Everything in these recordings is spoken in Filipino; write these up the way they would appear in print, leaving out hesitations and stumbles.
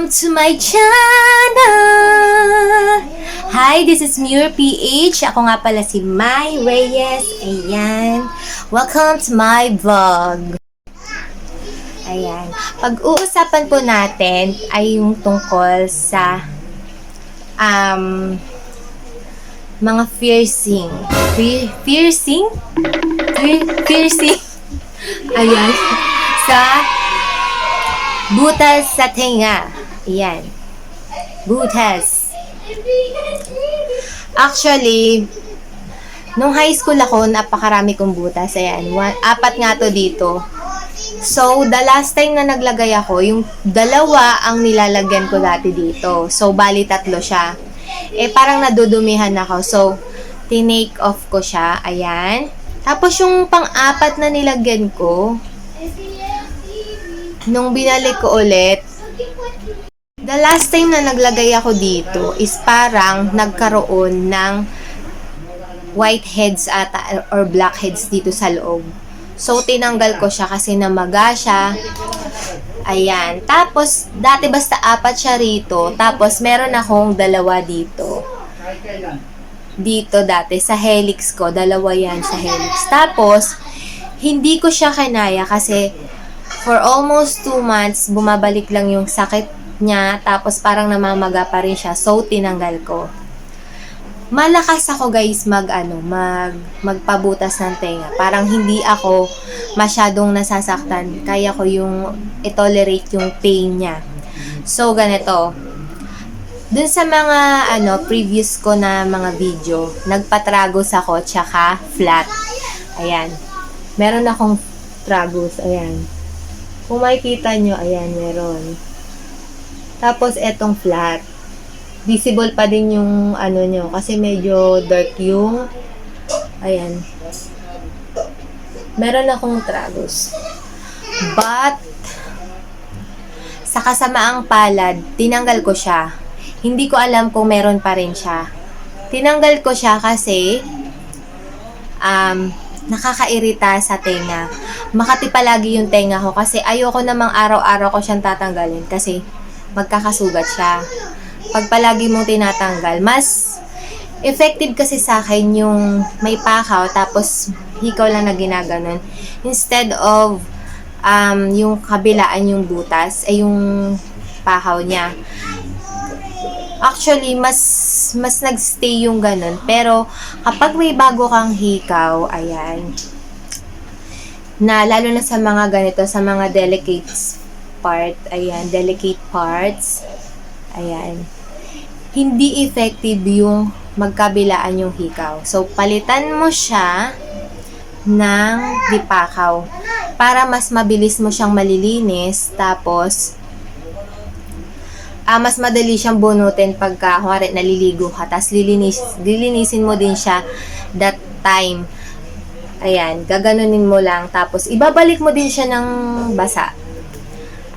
to my channel! Hi, this is Muir PH. Ako nga pala si Mai Reyes. Ayan. Welcome to my vlog. Ayan. Pag-uusapan po natin ay yung tungkol sa mga piercing. Piercing? Ayan. Sa butas sa tenga. Ayan. Butas. Actually, nung high school ako, napakarami kong butas. Ayan. 4 nga to dito. So, the last time na naglagay ako, yung 2 ang nilalagyan ko dati dito. So, bali 3 siya. Parang nadudumihan ako. So, tinake off ko siya. Ayan. Tapos, yung pang-4 na nilagyan ko, nung binalik ko ulit, the last time na naglagay ako dito is parang nagkaroon ng whiteheads ata or blackheads dito sa loob. So, tinanggal ko siya kasi namaga siya. Ayan. Tapos, dati basta 4 siya rito. Tapos, meron akong 2 dito. Dito dati, sa helix ko. 2 yan sa helix. Tapos, hindi ko siya kinaya kasi for almost 2 months, bumabalik lang yung sakit niya. Tapos, parang namamaga pa rin siya. So, tinanggal ko. Malakas ako guys magpabutas ng tenga. Parang hindi ako masyadong nasasaktan. Kaya ko yung i-tolerate yung pain niya. So, ganito. Dun sa mga previous ko na mga video, nagpatragos ako tsaka flat. Ayan. Meron akong tragos. Ayan. Kung makikita nyo, ayan, meron. Tapos, etong flat. Visible pa din yung nyo. Kasi medyo dark yung ayan. Meron akong tragos. But, sa kasamaang palad, tinanggal ko siya. Hindi ko alam kung meron pa rin siya. Tinanggal ko siya kasi nakakairita sa tenga. Makati palagi yung tenga ko kasi ayoko namang araw-araw ko siyang tatanggalin kasi magkakasugat siya. Pag palagi mong tinatanggal, mas effective kasi sa akin yung may pakaw tapos hikaw lang na ginaganon. Instead of yung kabilaan yung butas, ay yung pakaw niya. Actually, mas nagstay yung ganon. Pero kapag may bago kang hikaw, ayan, na lalo na sa mga ganito, sa mga delicate parts, ayan, hindi effective yung magkabilaan yung hikaw. So, palitan mo siya ng dipakaw para mas mabilis mo siyang malilinis. Tapos, mas madali siyang bunutin pagka, kunwari, naliligo ka. Tapos, lilinisin mo din siya that time. Ayan, gaganunin mo lang. Tapos, ibabalik mo din siya ng basa.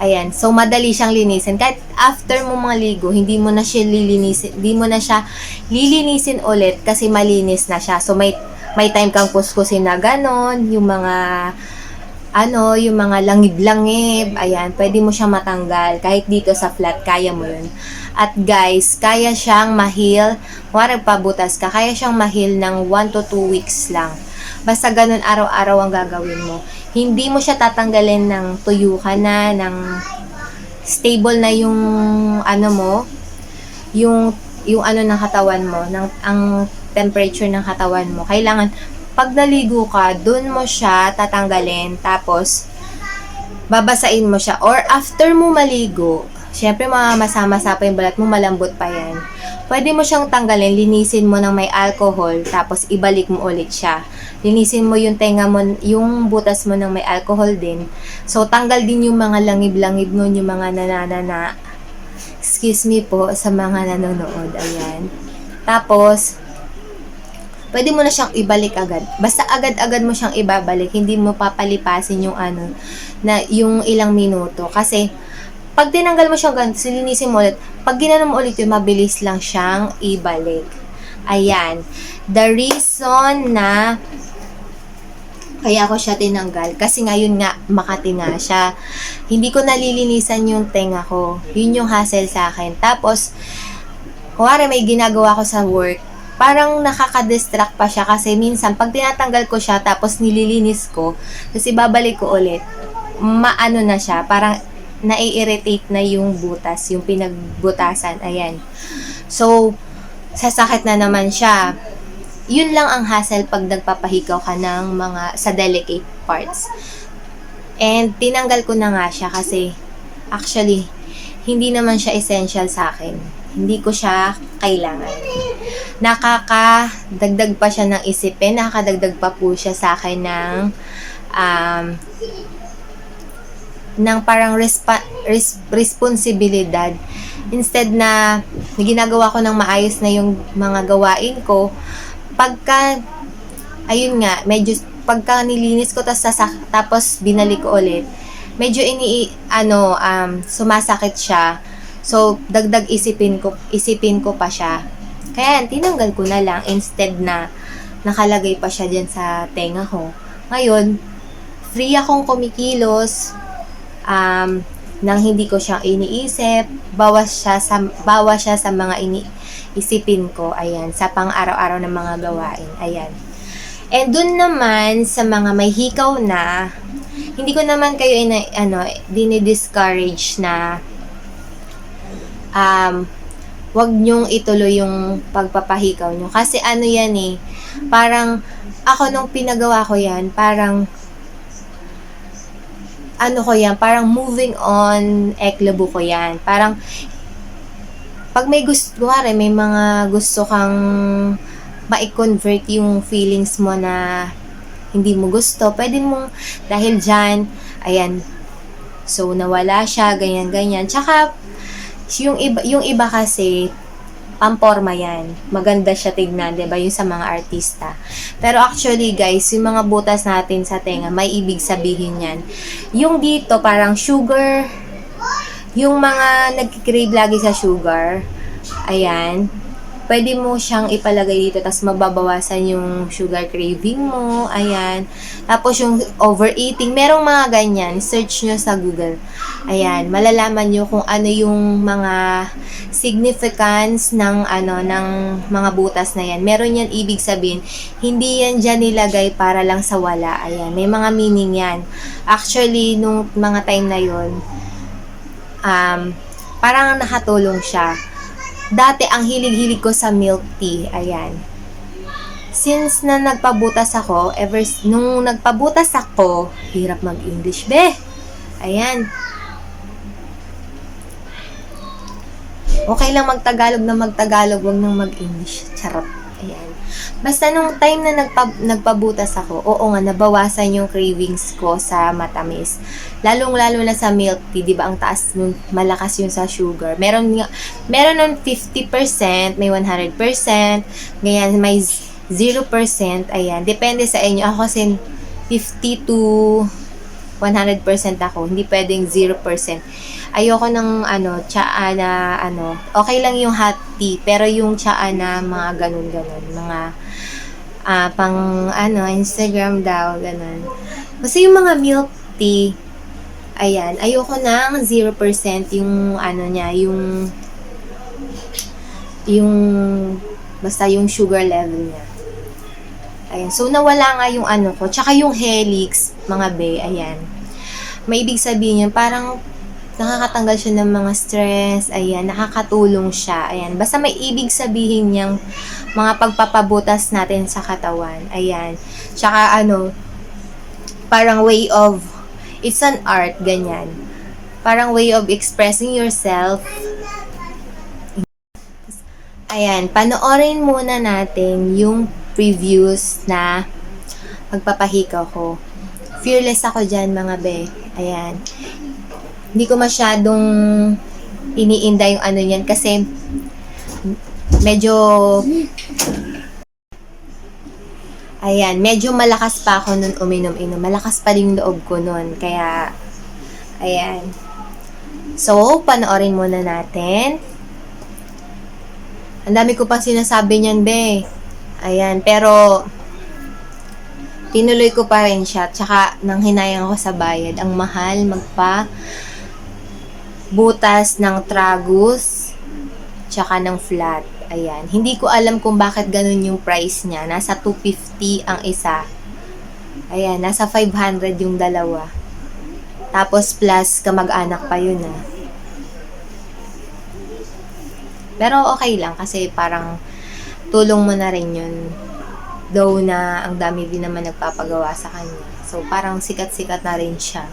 Ayan, so madali siyang linisin. Kahit after mo maligo, hindi mo na siya lilinisin ulit kasi malinis na siya. So may time kang kuskusin na ganon, yung mga yung mga langib-langib, ayan, pwede mo siyang matanggal. Kahit dito sa flat, kaya mo yun. At guys, kaya siyang ma-heal, warag pabutas ka, kaya siyang ma-heal ng 1 to 2 weeks lang. Basta ganun araw-araw ang gagawin mo. Hindi mo siya tatanggalin ng tuyo ka na, ng stable na yung yung ng katawan mo, ang temperature ng katawan mo. Kailangan, pag naligo ka, dun mo siya tatanggalin, tapos babasain mo siya. Or after mo maligo, syempre mamasa-masa pa yung balat mo, malambot pa yan. Pwede mo siyang tanggalin, linisin mo ng may alcohol, tapos ibalik mo ulit siya. Linisin mo yung tenga mo, yung butas mo ng may alcohol din. So, tanggal din yung mga langib-langib nun, yung mga nananana. Excuse me po sa mga nanonood. Ayan. Tapos, pwede mo na siyang ibalik agad. Basta agad-agad mo siyang ibabalik. Hindi mo papalipasin yung na yung ilang minuto. Kasi, pag tinanggal mo siyang ganito, linisin mo ulit. Pag ginanon mo ulit yun, mabilis lang siyang ibalik. Ayan. The reason na Kaya ako siya tinanggal. Kasi ngayon nga, Makati nga siya. Hindi ko nalilinisan yung tenga ko. Yun yung hassle sa akin. Tapos, kuwari may ginagawa ko sa work, parang nakaka-distract pa siya kasi minsan, pag tinatanggal ko siya, tapos nililinis ko, kasi babalik ko ulit, maano na siya, parang nai-irritate na yung butas, yung pinagbutasan. Ayan. So, sasakit na naman siya. Yun lang ang hassle pag nagpapahikaw ka ng mga sa delicate parts. And tinanggal ko na nga siya kasi actually hindi naman siya essential sa akin. Hindi ko siya kailangan. Nakakadagdag pa siya ng isipin, nakakadagdag pa po siya sa akin ng parang responsibilidad. Instead na ginagawa ko ng maayos na yung mga gawain ko, ayun nga, medyo, pagka nilinis ko, tapos binalik ko ulit, medyo sumasakit siya. So, dagdag isipin ko pa siya. Kaya, tinanggal ko na lang, instead na nakalagay pa siya dyan sa tenga ko. Ngayon, free akong kumikilos, nang hindi ko siya iniisip, bawas siya sa mga isipin ko, ayan, sa pang-araw-araw ng mga gawain, ayan. And dun naman, sa mga may hikaw na, hindi ko naman kayo dinidiscourage na, wag nyong ituloy yung pagpapahikaw nyo. Kasi yan parang, ako nung pinagawa ko yan, parang, parang moving on, eklabo ko yan. Parang, pag may may mga gusto kang ma-convert yung feelings mo na hindi mo gusto, pwede mong, dahil dyan, ayan, so nawala siya, ganyan-ganyan. Tsaka, yung iba kasi, pamporma yan. Maganda siya tignan, diba? Yung sa mga artista. Pero actually, guys, yung mga butas natin sa tenga, may ibig sabihin yan. Yung dito, parang sugar, yung mga nagkikrave lagi sa sugar, ayan, pwede mo siyang ipalagay dito, tapos mababawasan yung sugar craving mo, ayan. Tapos yung overeating, merong mga ganyan, search nyo sa Google. Ayan, malalaman nyo kung ano yung mga significance ng mga butas na yan. Meron yan ibig sabihin, hindi yan dyan nilagay para lang sa wala. Ayan, may mga meaning yan. Actually, nung mga time na yon, parang nakatulong siya. Dati, ang hilig-hilig ko sa milk tea. Ayan. Since na nagpabutas ako, nung nagpabutas ako, hirap mag-English, be. Ayan. Okay lang magtagalog na magtagalog, wag nang mag-English. Charot. Ayan. Basta nung time na nagpabutas ako, oo nga, nabawasan yung cravings ko sa matamis. Lalong-lalo na sa milk tea, di ba ang taas nun, malakas yun sa sugar. Meron nun 50%, may 100%, ganyan, may 0%, ayan. Depende sa inyo. Ako kasi 50 to 100% ako. Hindi pwedeng 0%. Ayoko ng tsaa na okay lang yung hot tea, pero yung tsaa na mga ganun-ganun, mga pang Instagram daw, ganun. Kasi yung mga milk tea, ayan, ayoko ng 0% yung niya, yung basta yung sugar level niya. Ayan, so nawala nga yung ko, tsaka yung helix, mga be, ayan. May ibig sabihin yun, parang nakakatanggal siya ng mga stress, ayan, nakakatulong siya, ayan. Basta may ibig sabihin niyang mga pagpapabutas natin sa katawan, ayan. Tsaka parang way of, it's an art, ganyan. Parang way of expressing yourself. Ayan, panoorin muna natin yung previews na magpapahikaw ko. Fearless ako dyan, mga be. Ayan. Hindi ko masyadong iniinda yung yan kasi medyo medyo malakas pa ako nun uminom-inom. Malakas pa rin yung loob ko nun. Kaya, ayan. So, panoorin muna natin. Ang dami ko pang sinasabi niyan, be. Ayan, pero tinuloy ko pa rin siya. Tsaka, nang hinayang ako sa bayad, ang mahal butas ng tragus, tsaka ng flat. Ayan. Hindi ko alam kung bakit ganun yung price niya. Nasa 250 ang isa. Ayan, nasa 500 yung dalawa. Tapos plus kamag-anak pa yun ah. Pero okay lang kasi parang tulong mo na rin yun. Though na ang dami din naman nagpapagawa sa kanya. So parang sikat-sikat na rin siya.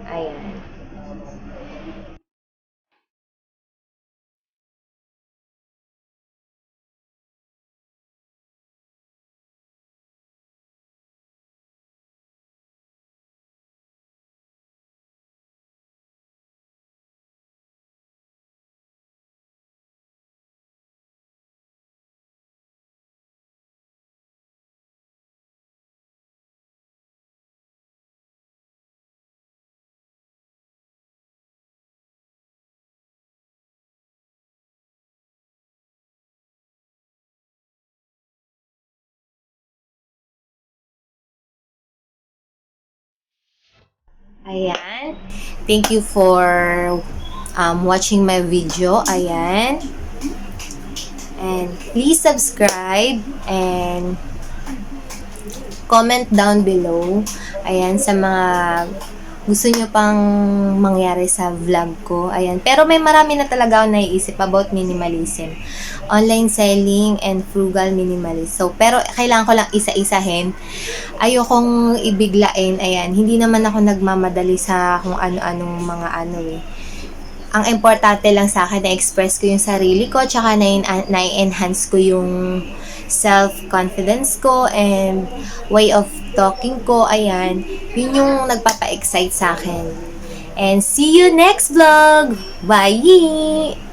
Ayan. Ayan. Thank you for watching my video. Ayan. And please subscribe and comment down below. Ayan, sa mga gusto nyo pang mangyari sa vlog ko. Ayan. Pero may marami na talaga ako naiisip about minimalism. Online selling and frugal minimalist. So, pero kailangan ko lang isa-isahin. Ayokong ibiglain. Ayan. Hindi naman ako nagmamadali sa kung ano-anong mga ano eh. Ang importante lang sa akin na express ko yung sarili ko, tsaka na-enhance ko yung self-confidence ko and way of talking ko. Ayan, yun yung nagpapa-excite sa akin. And see you next vlog! Bye!